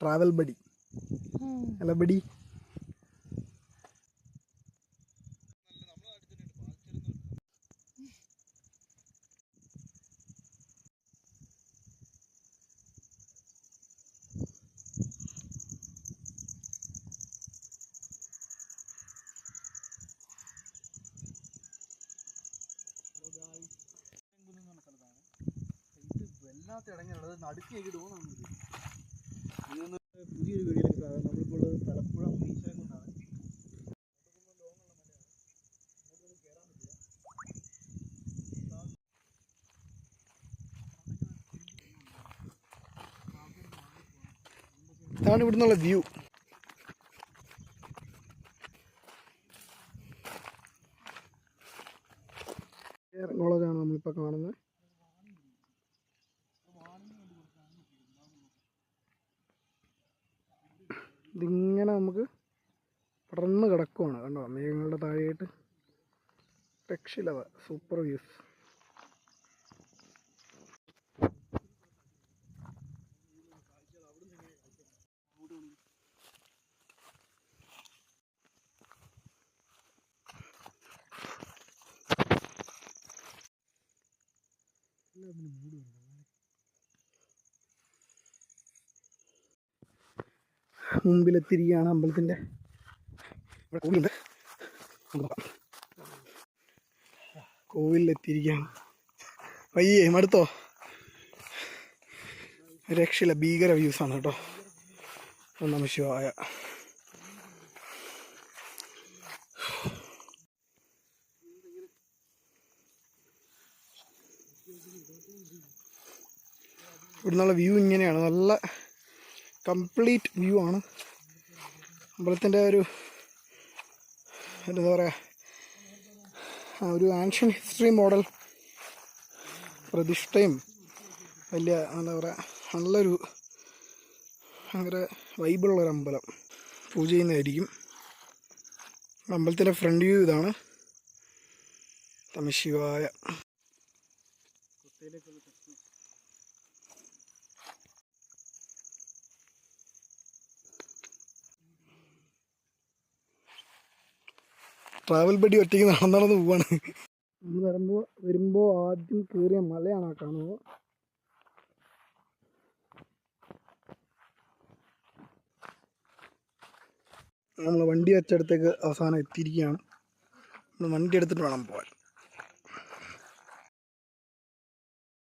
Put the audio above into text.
Travel buddy. അല്ല buddy. വല്ലാത്തിടങ്ങിയുള്ളത് നടുക്കിയൊക്കെ തോന്നുന്നു. പുതിയൊരു വീഡിയോയിലേക്ക് നമ്മളിപ്പോൾ തലപ്പുഴ മുനീശ്വരം കൊണ്ടാണ്. ഇതാണ് ഇവിടുന്നുള്ള വ്യൂ. കോളേജാണ് നമ്മളിപ്പോൾ കാണുന്നത്. ഇതിങ്ങനെ നമുക്ക് പടർന്ന് കിടക്കുവാണ്, കണ്ടോ? മേഘങ്ങളുടെ താഴെയായിട്ട് രക്ഷയില്ല, സൂപ്പർ വ്യൂസ്. മുമ്പിലെത്തിരിക്കുകയാണ് അമ്പലത്തിൻ്റെ. ഇവിടെ കോവിലുണ്ട്, കോവിലെത്തിയിരിക്കുകയാണ്. അയ്യേ മടുത്തോ? രക്ഷയില്ല, ഭീകര വ്യൂസാണ് കേട്ടോ. നമഃ ശിവായ. ഇവിടുന്നുള്ള വ്യൂ ഇങ്ങനെയാണ്, നല്ല കംപ്ലീറ്റ് വ്യൂ ആണ്. അമ്പലത്തിൻ്റെ എന്താ പറയുക, ഒരു ആൻഷ്യൻ ഹിസ്റ്ററി മോഡൽ പ്രതിഷ്ഠയും വലിയ എന്താ പറയുക, നല്ലൊരു ഭയങ്കര വൈബുള്ളൊരു അമ്പലം. പൂജ ചെയ്യുന്നതായിരിക്കും. അമ്പലത്തിൻ്റെ ഫ്രണ്ട് വ്യൂ ഇതാണ്. നമഃ ശിവായ. ട്രാവൽ ബഡി ഒറ്റയ്ക്ക് നടന്നു പോവാണ്. നമ്മൾ വരുമ്പോൾ ആദ്യം കയറിയ മലയാണ് കാണുന്നത്. നമ്മൾ വണ്ടി വെച്ചടുത്തേക്ക് അവസാനം എത്തിയിരിക്കുകയാണ്. വണ്ടി എടുത്തിട്ട് വേണം പോകാൻ.